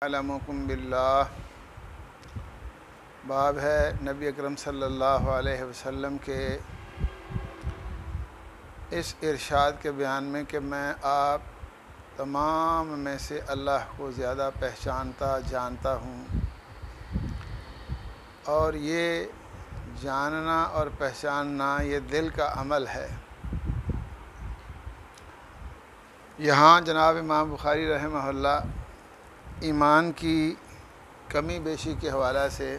علمکم باللہ باب ہے نبی اکرم صلی اللہ علیہ وسلم کے اس ارشاد کے بیان میں کہ میں آپ تمام میں سے اللہ کو زیادہ پہچانتا جانتا ہوں، اور یہ جاننا اور پہچاننا یہ دل کا عمل ہے۔ یہاں جناب امام بخاری رحمہ اللہ ایمان کی کمی بیشی کے حوالے سے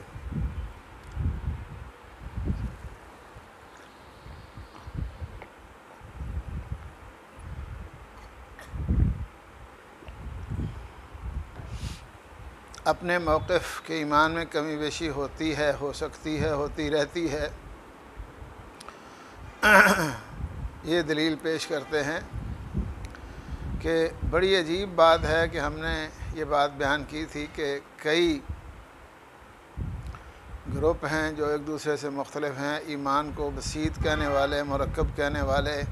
اپنے موقف کے ایمان میں کمی بیشی ہوتی ہے، ہو سکتی ہے، ہوتی رہتی ہے، یہ دلیل پیش کرتے ہیں کہ بڑی عجیب بات ہے کہ ہم نے یہ بات بیان کی تھی کہ کئی گروپ ہیں جو ایک دوسرے سے مختلف ہیں، ایمان کو بسیط کہنے والے، مرکب کہنے والے،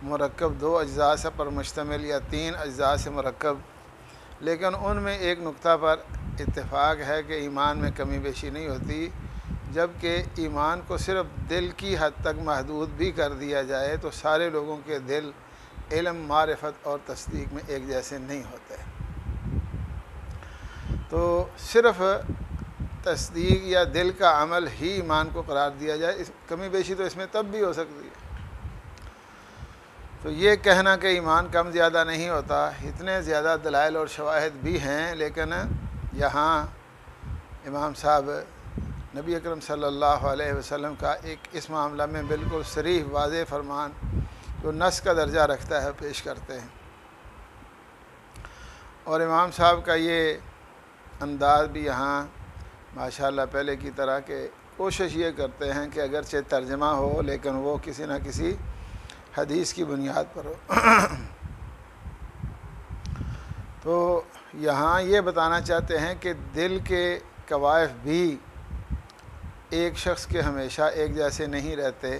مرکب 2 اجزاء سے پر مشتمل یا 3 اجزاء سے مرکب، لیکن ان میں ایک نقطہ پر اتفاق ہے کہ ایمان میں کمی بیشی نہیں ہوتی، جبکہ ایمان کو صرف دل کی حد تک محدود بھی کر دیا جائے تو سارے لوگوں کے دل علم، معرفت اور تصدیق میں ایک جیسے نہیں ہوتے۔ تو صرف تصدیق یا دل کا عمل ہی ایمان کو قرار دیا جائے، کمی بیشی تو اس میں تب بھی ہو سکتی ہے۔ تو یہ کہنا کہ ایمان کم زیادہ نہیں ہوتا، اتنے زیادہ دلائل اور شواہد بھی ہیں، لیکن یہاں امام صاحب نبی اکرم صلی اللہ علیہ وسلم کا ایک اس معاملہ میں بالکل صریح واضح فرمان جو نص کا درجہ رکھتا ہے پیش کرتے ہیں، اور امام صاحب کا یہ انداز بھی یہاں ماشاءاللہ پہلے کی طرح کہ کوشش یہ کرتے ہیں کہ اگرچہ ترجمہ ہو لیکن وہ کسی نہ کسی حدیث کی بنیاد پر ہو۔ تو یہاں یہ بتانا چاہتے ہیں کہ دل کے کوائف بھی ایک شخص کے ہمیشہ ایک جیسے نہیں رہتے،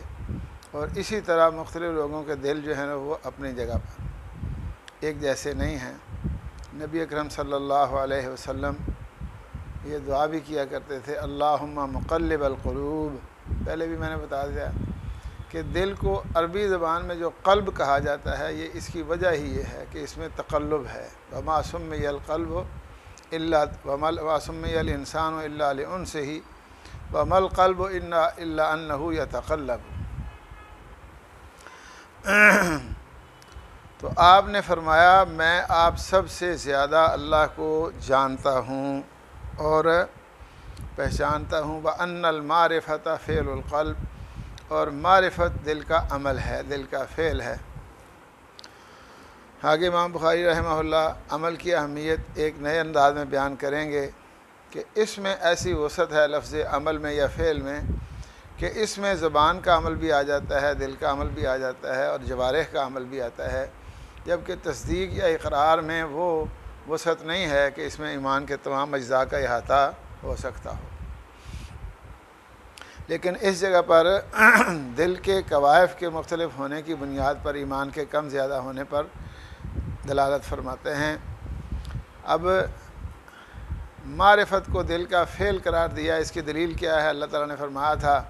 اور اسی طرح مختلف لوگوں کے دل جو ہیں وہ اپنی جگہ پر ایک جیسے نہیں ہیں۔ نبی اکرم صلی اللہ علیہ وسلم یہ دعا بھی کیا کرتے تھے، اللہم مقلب القلوب۔ پہلے بھی میں نے بتا دیا کہ دل کو عربی زبان میں جو قلب کہا جاتا ہے، یہ اس کی وجہ ہی یہ ہے کہ اس میں تقلب ہے۔ وما سمی القلب الا وما سمی الانسان الا لانسہ وما القلب الا انہ یتقلب۔ تو آپ نے فرمایا میں آپ سب سے زیادہ اللہ کو جانتا ہوں اور پہچانتا ہوں، وَأَنَّ الْمَعْرِفَةَ فِعْلُ الْقَلْبِ، اور معرفت دل کا عمل ہے، دل کا فعل ہے۔ آگے امام بخاری رحمہ اللہ عمل کی اہمیت ایک نئے انداز میں بیان کریں گے کہ اس میں ایسی وسعت ہے لفظ عمل میں یا فعل میں کہ اس میں زبان کا عمل بھی آ جاتا ہے، دل کا عمل بھی آ جاتا ہے، اور جوارح کا عمل بھی آتا ہے، جبکہ تصدیق یا اقرار میں وہ وسعت نہیں ہے کہ اس میں ایمان کے تمام اجزاء کا احاطہ ہو سکتا ہو۔ لیکن اس جگہ پر دل کے کوائف کے مختلف ہونے کی بنیاد پر ایمان کے کم زیادہ ہونے پر دلالت فرماتے ہیں۔ اب معرفت کو دل کا فعل قرار دیا، اس کی دلیل کیا ہے؟ اللہ تعالیٰ نے فرمایا تھا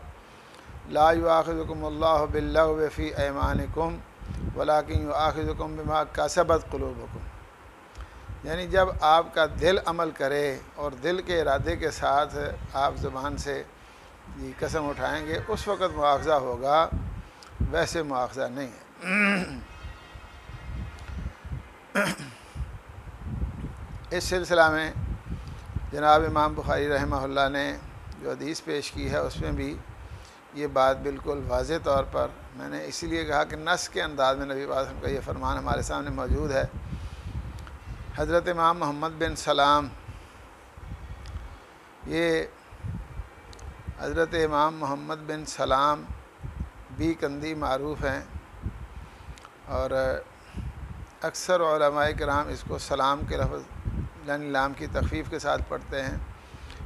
لا یؤاخذکم اللہ باللغو فی ایمانکم ولکن یؤاخذکم بما کسبت قلوبکم، یعنی جب آپ کا دل عمل کرے اور دل کے ارادے کے ساتھ آپ زبان سے قسم اٹھائیں گے، اس وقت مواخذہ ہوگا، ویسے مواخذہ نہیں ہے۔ اس سلسلہ میں جناب امام بخاری رحمہ اللہ نے جو حدیث پیش کی ہے اس میں بھی یہ بات بالکل واضح طور پر، میں نے اسی لیے کہا کہ نص کے انداز میں نبی وسلم کا یہ فرمان ہمارے سامنے موجود ہے۔ حضرت امام محمد بن سلام، یہ حضرت امام محمد بن سلام بھی کندی معروف ہیں، اور اکثر علماء کرام اس کو سلام کے لفظ یعنی لام کی تخفیف کے ساتھ پڑھتے ہیں،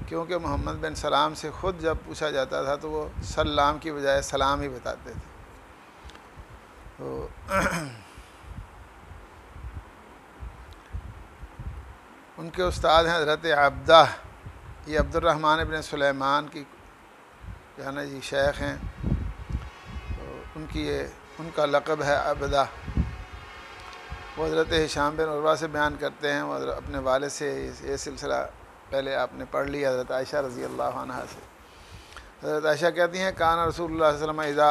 کیونکہ محمد بن سلام سے خود جب پوچھا جاتا تھا تو وہ سلام کی بجائے سلام ہی بتاتے تھے۔ تو ان کے استاد ہیں حضرت عبدہ، یہ عبد الرحمن ابن سلیمان کی جو ہے نا جی شیخ ہیں، ان کا لقب ہے عبدہ۔ وہ حضرت ہشام بن عروہ سے بیان کرتے ہیں، وہ اپنے والد سے یہ سلسلہ پہلے آپ نے پڑھ لیا حضرت عائشہ رضی اللہ عنہ سے۔ حضرت عائشہ کہتی ہیں کان رسول اللہ صلی اللہ علیہ وسلم اذا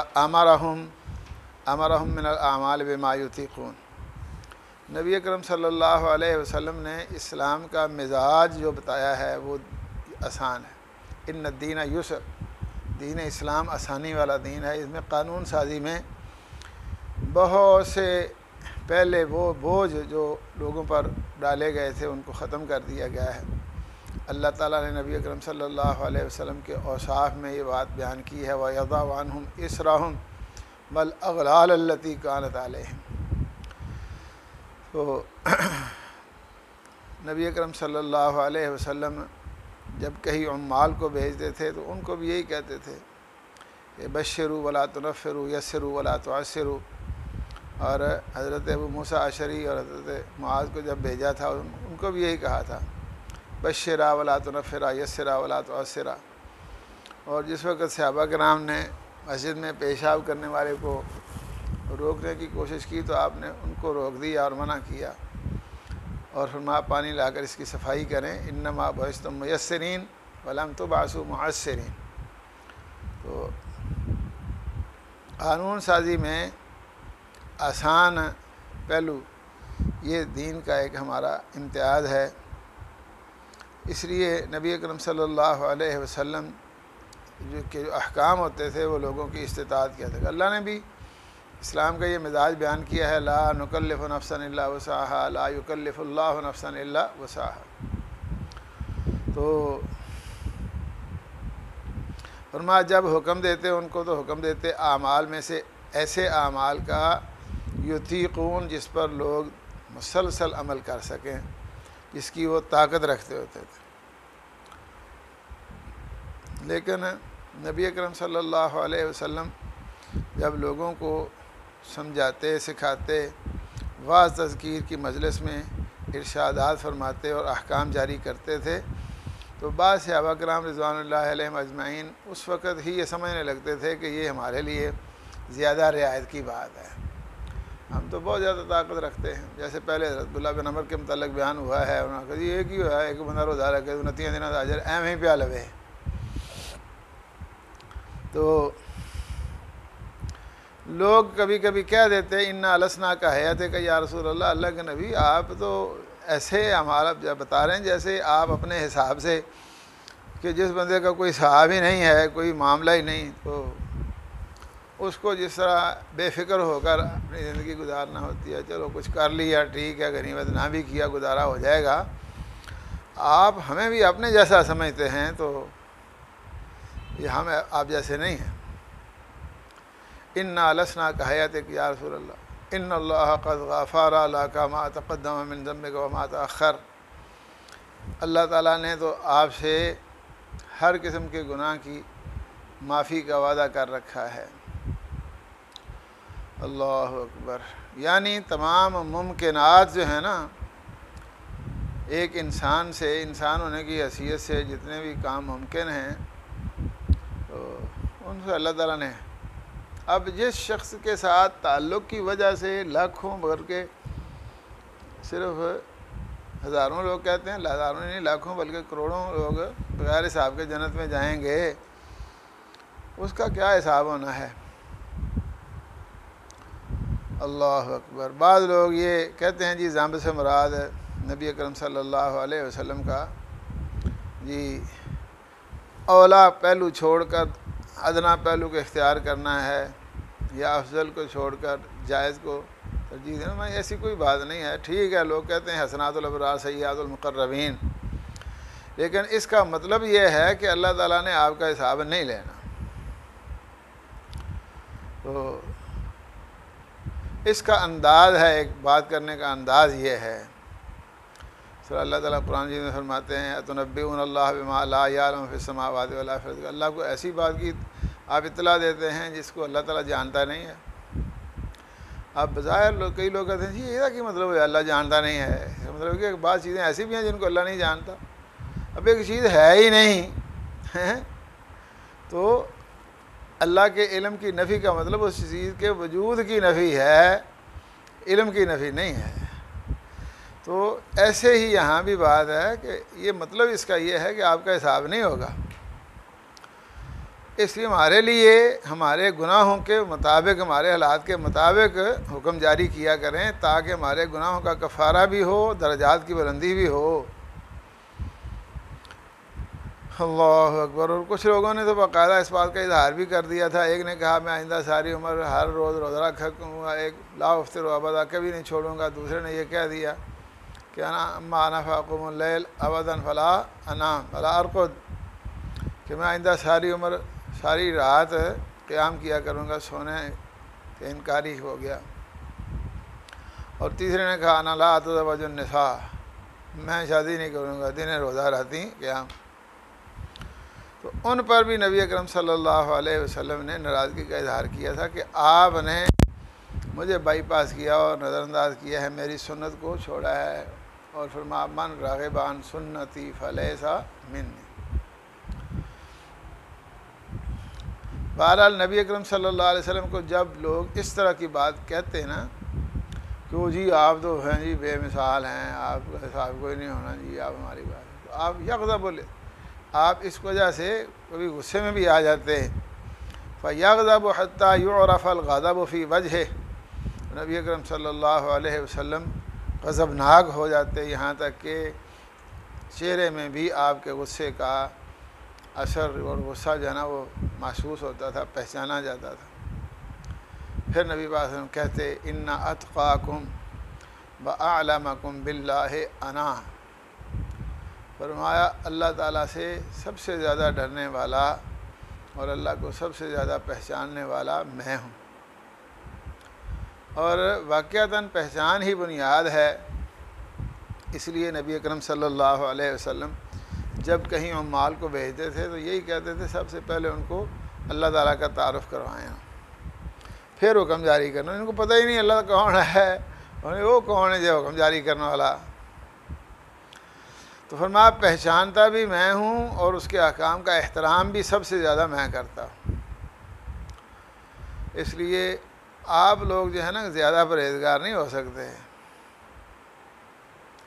امرہم من الاعمال بما یطیقون، نبی اکرم صلی اللہ علیہ وسلم نے اسلام کا مزاج جو بتایا ہے وہ آسان ہے۔ ان الدین یسر، دین اسلام آسانی والا دین ہے، اس میں قانون سازی میں بہت سے پہلے وہ بوجھ جو لوگوں پر ڈالے گئے تھے ان کو ختم کر دیا گیا ہے۔ اللہ تعالیٰ نے نبی اکرم صلی اللہ علیہ وسلم کے اوصاف میں یہ بات بیان کی ہے، وَيَضَعُ عَنْهُمْ إِصْرَهُمْ وَالْأَغْلَالَ الَّتِي كَانَتْ عَلَيْهِمْ۔ تو نبی اکرم صلی اللہ علیہ وسلم جب کہیں عمال کو بھیجتے تھے تو ان کو بھی یہی کہتے تھے کہ بشروا ولا تنفروا یسروا ولا تعسروا، اور حضرت ابو موسیٰ اشعری اور حضرت معاذ کو جب بھیجا تھا ان کو بھی یہی کہا تھا بشرا ولا تنفرا یسرا ولا تعسرا۔ اور جس وقت صحابہ کرام نے مسجد میں پیشاب کرنے والے کو روکنے کی کوشش کی تو آپ نے ان کو روک دیا اور منع کیا اور فرمایا پانی لا کر اس کی صفائی کریں، انما بعثتم میسرین ولم تبعثوا معسرین۔ تو قانون سازی میں آسان پہلو یہ دین کا ایک ہمارا امتیاز ہے، اس لیے نبی اکرم صلی اللہ علیہ وسلم جو احکام ہوتے تھے وہ لوگوں کی استطاعت کیا تھا۔ اللہ نے بھی اسلام کا یہ مزاج بیان کیا ہے، لا نکلف نفسا الا وسعها لا یکلف اللہ نفسا الا وسعها۔ تو فرمایا جب حکم دیتے ان کو تو حکم دیتے اعمال میں سے ایسے اعمال کا یطیقون جس پر لوگ مسلسل عمل کر سکیں، جس کی وہ طاقت رکھتے ہوتے تھے۔ لیکن نبی اکرم صلی اللہ علیہ وسلم جب لوگوں کو سمجھاتے سکھاتے، واعظ تذکیر کی مجلس میں ارشادات فرماتے اور احکام جاری کرتے تھے تو بعض صحابہ کرام رضوان اللہ علیہم اجمعین اس وقت ہی یہ سمجھنے لگتے تھے کہ یہ ہمارے لیے زیادہ رعایت کی بات ہے، ہم تو بہت زیادہ طاقت رکھتے ہیں۔ جیسے پہلے حضرت عبداللہ بن عمر کے متعلق بیان ہوا ہے، انہوں نے کہا یہ ایک ہی ہوا ہے، ایک بندہ روزہ رکھے 29 دن اجر ایم ہی پیا لوے۔ تو لوگ کبھی کبھی کہہ دیتے انا لسنا کا حیات کا یا رسول اللہ، اللہ کے نبی آپ تو ایسے ہمارا بتا رہے ہیں جیسے آپ اپنے حساب سے کہ جس بندے کا کوئی حساب ہی نہیں ہے، کوئی معاملہ ہی نہیں، تو اس کو جس طرح بے فکر ہو کر اپنی زندگی گزارنا ہوتی ہے، چلو کچھ کر لیا ٹھیک ہے، غنیمت نہ بھی کیا گزارا ہو جائے گا، آپ ہمیں بھی اپنے جیسا سمجھتے ہیں تو یہ ہم آپ جیسے نہیں ہیں۔ انا لسنا کا حیاتک یا رسول اللہ ان اللہ قد غفر لک ما تقدم من ذنبک وما تأخر، اللہ تعالیٰ نے تو آپ سے ہر قسم کے گناہ کی معافی کا وعدہ کر رکھا ہے۔ اللہ اکبر، یعنی تمام ممکنات جو ہیں نا ایک انسان سے، انسان ہونے کی حیثیت سے جتنے بھی کام ممکن ہیں تو ان سے اللہ تعالیٰ نے، اب جس شخص کے ساتھ تعلق کی وجہ سے لاکھوں بھر کے صرف ہزاروں لوگ کہتے ہیں، ہزاروں نہیں لاکھوں بلکہ کروڑوں لوگ بغیر حساب کے جنت میں جائیں گے، اس کا کیا حساب ہونا ہے۔ اللہ اکبر۔ بعض لوگ یہ کہتے ہیں جی ذنب سے مراد نبی اکرم صلی اللہ علیہ وسلم کا جی اولا پہلو چھوڑ کر ادنا پہلو کو اختیار کرنا ہے یا افضل کو چھوڑ کر جائز کو ترجیح دینا، میں ایسی کوئی بات نہیں ہے۔ ٹھیک ہے لوگ کہتے ہیں حسنات الابرار سیئات المقربین، لیکن اس کا مطلب یہ ہے کہ اللہ تعالیٰ نے آپ کا حساب نہیں لینا۔ تو اس کا انداز ہے، ایک بات کرنے کا انداز یہ ہے۔ سر اللہ تعالیٰ قرآن جی میں فرماتے ہیں اتنبئون اللہ بما لا یعلم فی السماوات ولا فی الارض، اللہ کو ایسی بات کی آپ اطلاع دیتے ہیں جس کو اللہ تعالیٰ جانتا نہیں ہے۔ اب بظاہر کئی لوگ کہتے ہیں جی یہ کی مطلب ہے اللہ جانتا نہیں ہے، مطلب کہ بعض چیزیں ایسی بھی ہیں جن کو اللہ نہیں جانتا. اب ایک چیز ہے ہی نہیں تو اللہ کے علم کی نفی کا مطلب اس چیز کے وجود کی نفی ہے، علم کی نفی نہیں ہے. تو ایسے ہی یہاں بھی بات ہے کہ یہ مطلب اس کا یہ ہے کہ آپ کا حساب نہیں ہوگا. اس لیے ہمارے لیے ہمارے گناہوں کے مطابق، ہمارے حالات کے مطابق حکم جاری کیا کریں تاکہ ہمارے گناہوں کا کفارہ بھی ہو، درجات کی بلندی بھی ہو. اللہ اکبر. اور کچھ لوگوں نے تو باقاعدہ اس بات کا اظہار بھی کر دیا تھا. ایک نے کہا میں آئندہ ساری عمر ہر روز روزہ رکھوں گا، ایک لا افطر ابدا، کبھی نہیں چھوڑوں گا. دوسرے نے یہ کہہ دیا کہ انا فاقم اللیل ابدا فلا انام فلا ارقد، کہ میں آئندہ ساری عمر ساری رات قیام کیا کروں گا، سونے کے انکاری ہو گیا. اور تیسرے نے کہا انا لا اتزوج النساء، میں شادی نہیں کروں گا، دن روزہ رہتی قیام. تو ان پر بھی نبی اکرم صلی اللہ علیہ وسلم نے ناراضگی کا اظہار کیا تھا کہ آپ نے مجھے بائی پاس کیا اور نظر انداز کیا ہے، میری سنت کو چھوڑا ہے. اور فرمایا من راغب عن سنتی فلیس منی. بہرحال نبی اکرم صلی اللہ علیہ وسلم کو جب لوگ اس طرح کی بات کہتے ہیں نا کہ وہ جی آپ تو ہیں جی بے مثال ہیں، آپ کا حساب کوئی نہیں ہونا جی، آپ ہماری بات، تو آپ یغضب بولے، آپ اس وجہ سے کبھی غصے میں بھی آ جاتے ہیں. فَيَغْضَبُ حَتَّى يُعْرَفَ الْغَضَبُ فِي وَجْهِهِ. نبی اکرم صلی اللہ علیہ وسلم غضبناک ہو جاتے یہاں تک کہ چہرے میں بھی آپ کے غصے کا اثر اور غصہ جو ہے نا وہ محسوس ہوتا تھا، پہچانا جاتا تھا. پھر نبی پاک صلی اللہ علیہ وسلم کہتے اِنَّ أَتْقَاكُمْ وَأَعْلَمَكُمْ بِاللَّهِ أَنَا. فرمایا اللہ تعالیٰ سے سب سے زیادہ ڈرنے والا اور اللہ کو سب سے زیادہ پہچاننے والا میں ہوں. اور واقعتاً پہچان ہی بنیاد ہے. اس لیے نبی اکرم صلی اللہ علیہ وسلم جب کہیں عمال کو بھیجتے تھے تو یہی کہتے تھے سب سے پہلے ان کو اللہ تعالیٰ کا تعارف کروائیں، پھر حکم جاری کرنا. ان کو پتہ ہی نہیں اللہ کون ہے، اور وہ کون ہے جو حکم جاری کرنے والا. تو فرمایا پہچانتا بھی میں ہوں اور اس کے احکام کا احترام بھی سب سے زیادہ میں کرتا ہوں. اس لیے آپ لوگ جو ہے نا زیادہ پرہیزگار نہیں ہو سکتے.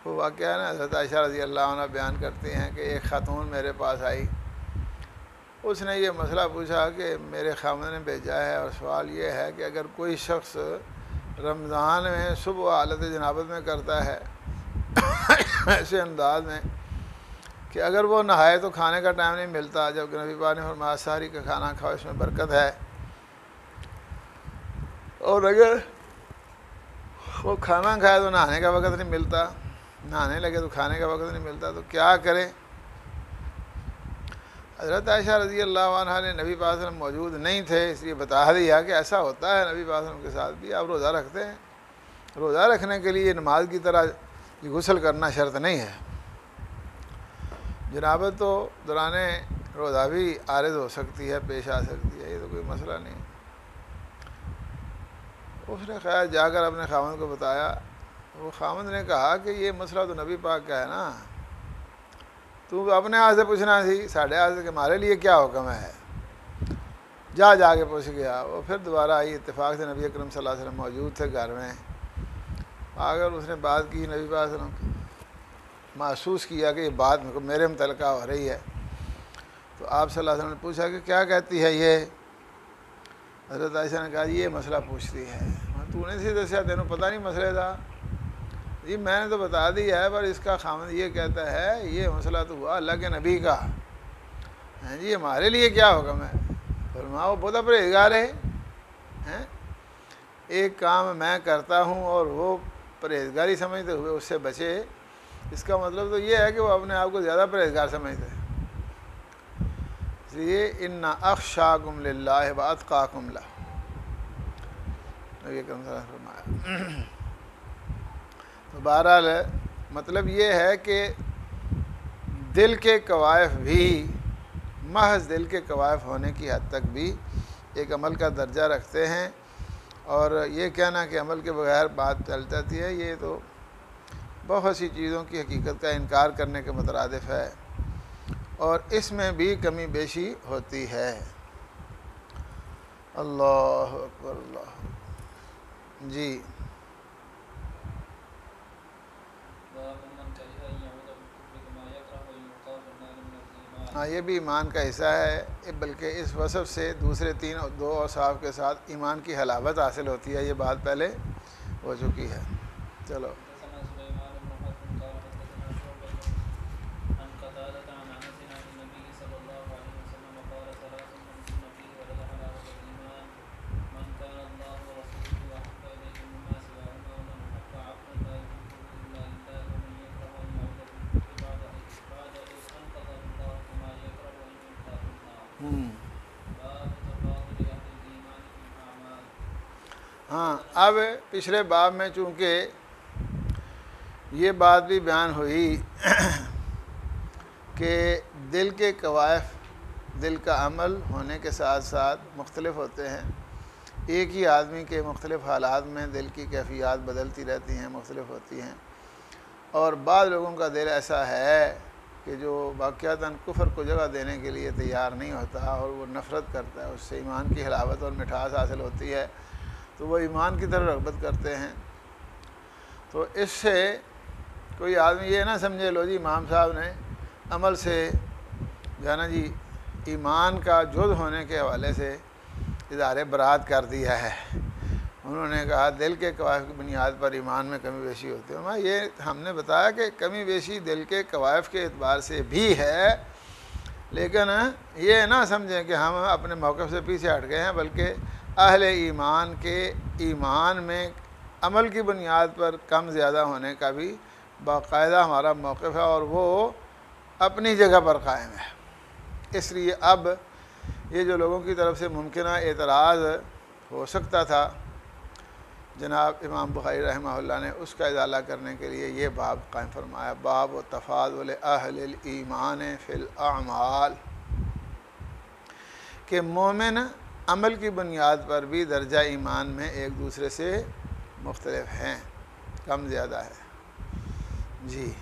وہ واقعہ نا حضرت عائشہ رضی اللہ عنہ بیان کرتی ہیں کہ ایک خاتون میرے پاس آئی، اس نے یہ مسئلہ پوچھا کہ میرے خاوند نے بھیجا ہے اور سوال یہ ہے کہ اگر کوئی شخص رمضان میں صبح حالت جنابت میں کرتا ہے ایسے انداز میں کہ اگر وہ نہائے تو کھانے کا ٹائم نہیں ملتا، جبکہ نبی پاک نے فرمایا سحری کا کھانا کھاؤ، اس میں برکت ہے، اور اگر وہ کھانا کھائے تو نہانے کا وقت نہیں ملتا، نہانے لگے تو کھانے کا وقت نہیں ملتا، تو کیا کرے؟ حضرت عائشہ رضی اللہ عنہ نے نبی پاک صلی اللہ علیہ وسلم موجود نہیں تھے اس لیے بتا دیا کہ ایسا ہوتا ہے. نبی پاک صلی اللہ علیہ وسلم کے ساتھ بھی آپ روزہ رکھتے ہیں. روزہ رکھنے کے لیے نماز کی طرح غسل کرنا شرط نہیں ہے. جنابت تو دوران روزہ بھی عارض ہو سکتی ہے، پیش آ سکتی ہے، یہ تو کوئی مسئلہ نہیں. اس نے خیر جا کر اپنے خاوند کو بتایا. وہ خاوند نے کہا کہ یہ مسئلہ تو نبی پاک کا ہے نا، تو اپنے ہاتھ سے پوچھنا تھی، ساڑھے ہاتھ سے کہ ہمارے لیے کیا حکم ہے. جا کے پوچھ گیا. وہ پھر دوبارہ آئی، اتفاق سے نبی اکرم صلی اللہ علیہ وسلم موجود تھے گھر میں. اگر اس نے بات کی، نبی پاک صلی اللہ علیہ وسلم محسوس کیا کہ یہ بات میرے متعلقہ ہو رہی ہے، تو آپ صلی اللہ علیہ وسلم نے پوچھا کہ کیا کہتی ہے یہ؟ حضرت عائشہ نے کہا یہ مسئلہ پوچھتی ہے. تو نے سی دسیا، تینوں پتہ نہیں مسئلے تھا؟ جی میں نے تو بتا دیا ہے، پر اس کا خاوند یہ کہتا ہے یہ مسئلہ تو ہوا اللہ کے نبی کا، ہیں جی ہمارے لیے کیا حکم ہے؟ فرمایا وہ بہت پرہیزگار ہے. ایک کام میں کرتا ہوں اور وہ پرہیزگاری سمجھتے ہوئے اس سے بچے، اس کا مطلب تو یہ ہے کہ وہ اپنے آپ کو زیادہ پرہیزگار سمجھتے ہیں. اس لیے ان اخشاکم للہ واتقاکم لہ، نبی اکرم صلی اللہ علیہ وسلم فرمایا. تو بہرحال مطلب یہ ہے کہ دل کے کوائف بھی محض دل کے کوائف ہونے کی حد تک بھی ایک عمل کا درجہ رکھتے ہیں. اور یہ کہنا کہ عمل کے بغیر بات چل جاتی ہے، یہ تو بہت سی چیزوں کی حقیقت کا انکار کرنے کے مترادف ہے، اور اس میں بھی کمی بیشی ہوتی ہے۔ اللہ اکبر، اللہ جی۔ ہاں، یہ بھی ایمان کا حصہ ہے، بلکہ اس وصف سے دوسرے دو اوصاف کے ساتھ ایمان کی حلاوت حاصل ہوتی ہے، یہ بات پہلے ہو چکی ہے۔ چلو، ہاں، اب پچھلے باب میں چونکہ یہ بات بھی بیان ہوئی کہ دل کے کوائف دل کا عمل ہونے کے ساتھ ساتھ مختلف ہوتے ہیں، ایک ہی آدمی کے مختلف حالات میں دل کی کیفیات بدلتی رہتی ہیں، مختلف ہوتی ہیں، اور بعض لوگوں کا دل ایسا ہے کہ جو واقعتاً کفر کو جگہ دینے کے لیے تیار نہیں ہوتا اور وہ نفرت کرتا ہے، اس سے ایمان کی حلاوت اور مٹھاس حاصل ہوتی ہے تو وہ ایمان کی طرف رغبت کرتے ہیں۔ تو اس سے کوئی آدمی یہ نہ سمجھے لو جی امام صاحب نے عمل سے جو ہے نا جی ایمان کا جز ہونے کے حوالے سے اظہار برات کر دیا ہے۔ انہوں نے کہا دل کے کوائف کی بنیاد پر ایمان میں کمی بیشی ہوتی ہے۔ یہ ہم نے بتایا کہ کمی بیشی دل کے کوائف کے اعتبار سے بھی ہے، لیکن یہ نہ سمجھیں کہ ہم اپنے موقف سے پیچھے ہٹ گئے ہیں، بلکہ اہل ایمان کے ایمان میں عمل کی بنیاد پر کم زیادہ ہونے کا بھی باقاعدہ ہمارا موقف ہے، اور وہ اپنی جگہ پر قائم ہے۔ اس لیے اب یہ جو لوگوں کی طرف سے ممکنہ اعتراض ہو سکتا تھا، جناب امام بخاری رحمہ اللہ نے اس کا ازالہ کرنے کے لیے یہ باب قائم فرمایا، باب و تفاضل اہل الایمان فی الاعمال، کہ مومن عمل کی بنیاد پر بھی درجہ ایمان میں ایک دوسرے سے مختلف ہیں، کم زیادہ ہے۔ جی